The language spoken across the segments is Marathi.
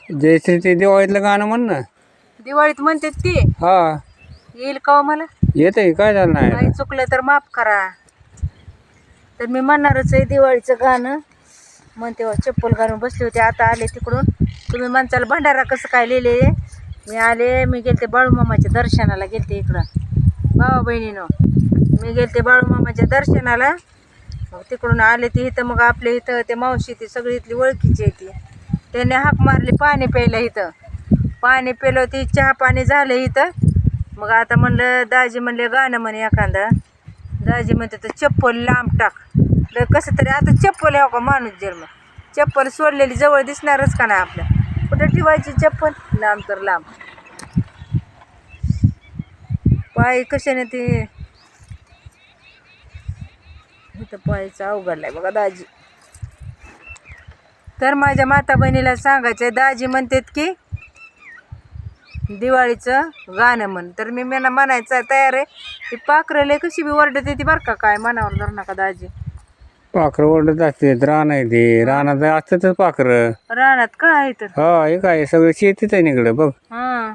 जयश्री ते दिवाळीतलं गाणं म्हण ना. दिवाळीत म्हणते ती हा येईल का हो मला? येतंय, काय झालं नाही काही चुकलं तर माफ करा. तर मी म्हणणारच आहे दिवाळीचं गाणं. मग तेव्हा चप्पल घालून बसले होते, आता आले तिकडून. तुम्ही माणसाला भंडारा कसं काय लिहिले? मी आले, मी गेलते बाळूमामाच्या दर्शनाला गेलते इकडं भावा बहिणीनं. मी गेलते बाळूमामाच्या दर्शनाला. मग तिकडून आले ते इथं, मग आपल्या इथं ते मावशी ती सगळी इथली ओळखीची आहे ती. त्याने हाक मारली पाणी प्यायला इथं. पाणी प्यायलं ती चहा पाणी झालं इथं. मग आता म्हणलं दाजी म्हणले गाणं म्हणे एखादं. दाजी म्हणते तर चप्पल लांब टाक. तर कसं तरी आता चप्पल हो का माणूस जन्म, चप्पल सोडलेली जवळ दिसणारच का नाही आपल्या. कुठं ठेवायची चप्पल? लांब तर लांब. पाय कशाने ते इथं पायचं अवघडलाय बघा दाजी. तर माझ्या माता बहिणीला सांगायचं, दाजी म्हणतात की दिवाळीचं गाणं म्हण. तर मी म्हणायचं तयार आहे. ती पाखरं कशी बी ओरडत येते बरं का, काय मनावर धरू नका दाजी. पाखरं ओरडत असते, रान आहे ते, रानात असतातच पाखरं. रानात काय आहे तर? हा हे काय सगळं शेतीच आहे इकडे बघ. हां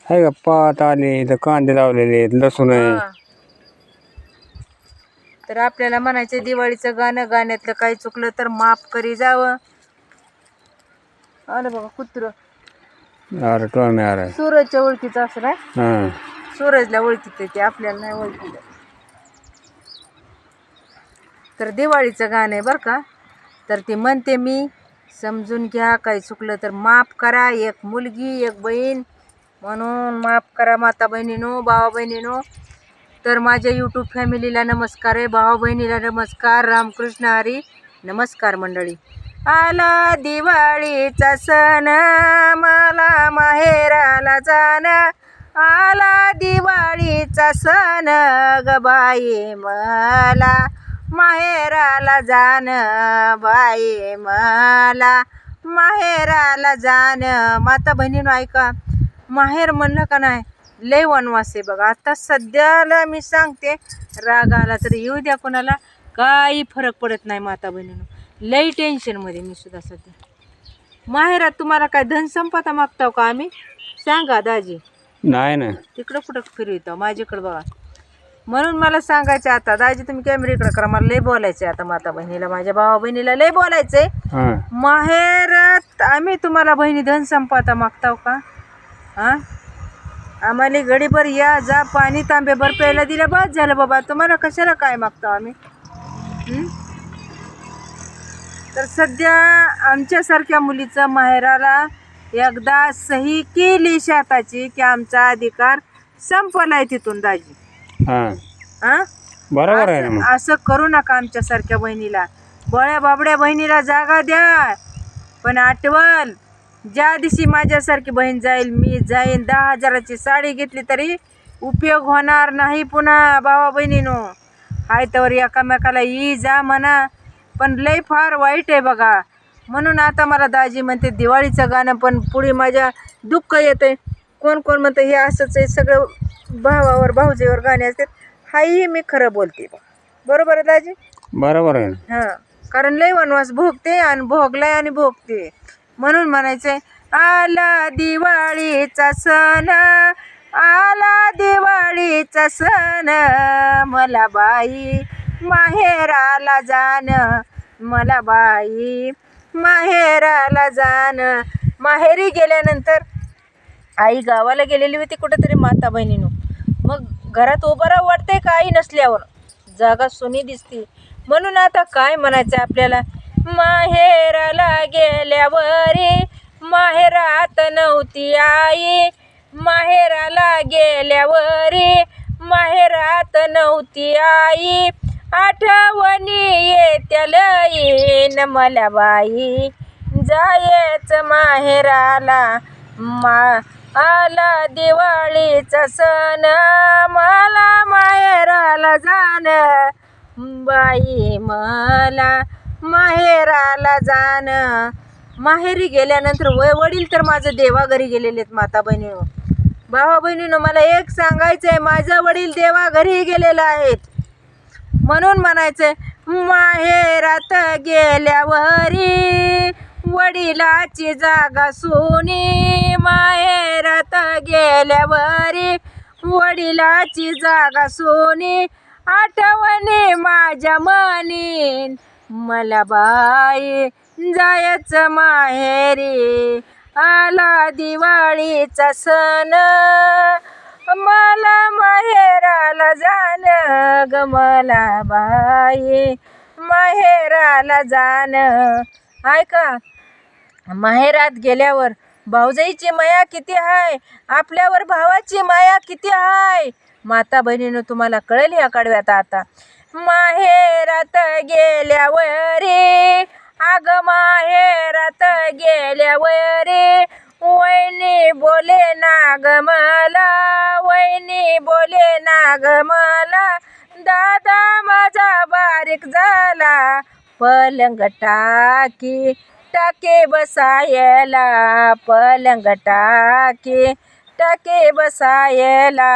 आहे का, पात आले इथं, कांदे लावलेले आहेत, लसूण आहे. हां. तर आपल्याला म्हणायचं दिवाळीचं गाणं, गाण्यातलं काही चुकलं तर माफ करी जावं. आलं बघा कुत्रं. अरे टोम्या अरे. सूरजच्या ओळखीचं असं नाही, हां सूरजला ओळखीत ते आपल्याला नाही ओळखीत. तर दिवाळीचं गाणं आहे बरं का. तर ती म्हणते मी, समजून घ्या, काही चुकलं तर माफ करा. एक मुलगी एक बहीण म्हणून माफ करा माता बहिणीनो, भावा बहिणीनो. तर माझ्या यूट्यूब फॅमिलीला नमस्कार आहे, भावा बहिणीला नमस्कार, रामकृष्ण हरी. नमस्कार मंडळी. आला दिवाळीचा सण, मला माहेराला जाणं. आला दिवाळीचा सण ग बाई, मला माहेराला जाणं. बाई मला माहेराला जाणं. माता बहिणीनं ऐका, माहेर म्हणलं का नाही लय वनवास आहे बघा. आता सध्याला मी सांगते, राग आला तर येऊ द्या कोणाला, काही फरक पडत नाही माता बहिणीनं. लई टेन्शनमध्ये मी सुद्धा सध्या. माहेरात तुम्हाला काय धन संपदा मागताव का आम्ही? सांगा दाजी. नाही ना, तिकडं कुठं फिरवतो माझ्याकडं बघा. म्हणून मला सांगायचं आता दाजी, तुम्ही कॅमेऱ्याकडे करा, मला लय बोलायचं आहे आता माता बहिणीला, माझ्या भावा बहिणीला लय बोलायचं आहे. माहेरात आम्ही तुम्हाला बहिणी धन संपदा मागताव का? हां, आम्हाला गडीभर या जा, पाणी तांब्याभर प्यायला दिलं बस झालं बाबा. तुम्हाला कशाला काय मागतो आम्ही? तर सध्या आमच्यासारख्या मुलीचं माहेराला एकदा सही केली शेताची की आमचा अधिकार संपलाय तिथून दाजी. हां बरोबर आहे ना. असं करू नका आमच्यासारख्या बहिणीला. बळ्या बाबड्या बहिणीला जागा द्या, पण आठवल ज्या दिवशी माझ्यासारखी बहीण जाईल, मी जाईन 10,000ची साडी घेतली तरी उपयोग होणार नाही पुन्हा भावा बहिणीनो. हाय तर एकामेकाला ई जा म्हणा, पण लय फार वाईट आहे बघा. म्हणून आता मला दाजी म्हणते दिवाळीचं गाणं, पण पुढे माझ्या दुःख येते. कोण कोण म्हणतं हे असंच आहे, सगळं भावावर भाऊजीवर गाणे असतात. हाही मी खरं बोलते बरोबर आहे दाजी. बरोबर आहे. हां, कारण लय वनवास भोगते आणि भोगलाय आणि भोगते. म्हणून म्हणायचंय, आला दिवाळीचा सण, आला दिवाळीचा सण, मला बाई माहेराला जाणं. मला बाई माहेराला जाणं. माहेरी गेल्यानंतर आई गावाला गेलेली होती कुठंतरी माता बहिणीनं. मग घरात उभं राहू वाटतंय का आई नसल्यावर? जागा सोनी दिसते. म्हणून आता काय म्हणायचं आपल्याला, माहेराला गेल्यावरी माहेरात नव्हती आई. माहेराला गेल्यावरी माहेरात नव्हती आई. आठवणी येत्या लई मला बाई, जायचं माहेराला. आला दिवाळीचा सण, मला माहेराला जाणं. बाई मला माहेराला जाणं. माहेरी गेल्यानंतर वडील तर माझं देवाघरी गेलेले आहेत माता बहिणीनं. भावा बहिणीनं मला एक सांगायचं आहे, माझा वडील देवाघरी गेलेला आहेत. म्हणून म्हणायचंय, माहेरात गेल्यावरी वडिलाची जागा सोनी माहेरात गेल्यावरी, वडिलाची जागा सोनी आठवणी माझ्या मनी, मला बाई जायचं माहेरी, आला दिवाळीचा सण, मला माहेराला जाणं ग, मला बाई माहेराला जाणं. ऐका, माहेरात गेल्यावर भाऊजाईची माया किती आहे, आपल्यावर भावाची माया किती आहे. माता बहिणीनं तुम्हाला कळेल ह्या कडव्यात. आता माहेरात गेल्यावरी, अग माहेरात गेल्यावरी, वहिनी बोले ना ग मला, वहिनी बोले ना ग मला, दादा माझा बारीक झाला, पलंग टाकी टाके बसायला, पलंग टाके बसायला,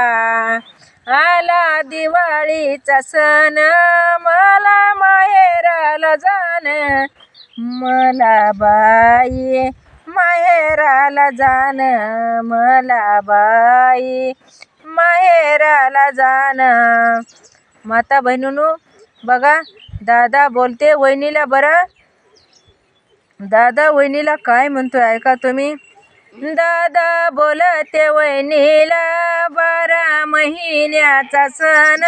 आला दिवाळीचा सण, मला माहेराला जाणं, मला बाई माहेराला जाणं, मला बाई माहेराला जाणं. माता बहिणीनो बघा, दादा बोलते वहिनीला बरं. दादा वहिनीला काय म्हणतोय ऐका तुम्ही. दादा बोलते वहिनीला 12 महिन्याचा सण.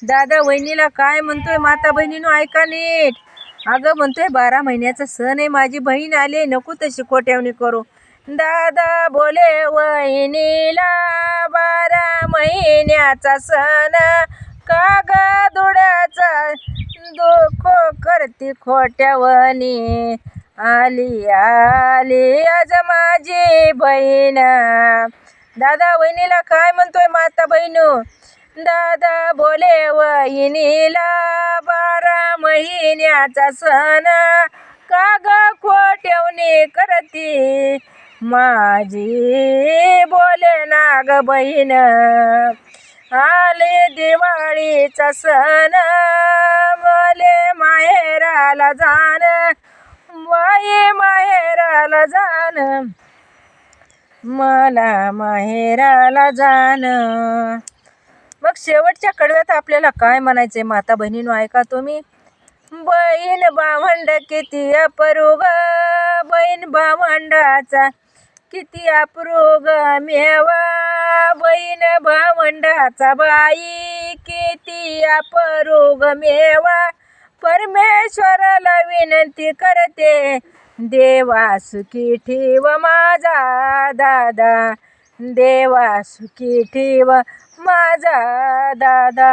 दादा वहिनीला काय म्हणतोय माता बहिणीनो ऐका नीट. अगं म्हणतोय 12 महिन्याचा सण आहे, माझी बहीण आली, नको तशी खोट्यावणी करू. दादा बोले वहिनीला 12 महिन्याचा सण, कागा दुड्याचा दुखो करती खोट्यावणी, आली आली आज माझी बहीण. दादा वहिनीला काय म्हणतोय माता बहिणू. दादा बोले वहिनीला 12 महिन्याचा सण, कागा खोट्यावणी करती माझी बोले ना ग बहीण, आले दिवाळीचा सण, मले माहेराला जाणं, बाई माहेराला जाणं, मला माहेराला जाणं. मग शेवटच्या कडव्यात आपल्याला काय म्हणायचंय माता बहिणीनो ऐका तुम्ही. बहीण भावंड किती अप्रूग, बहीण भावंडाचा किती अप्रूग मेवा, बहीण भावंडाचा बाई किती अप्रूग मेवा, परमेश्वराला विनंती करते, देवा सुखी ठेव माझा दादा, देवा सुखी ठेव माझा दादा.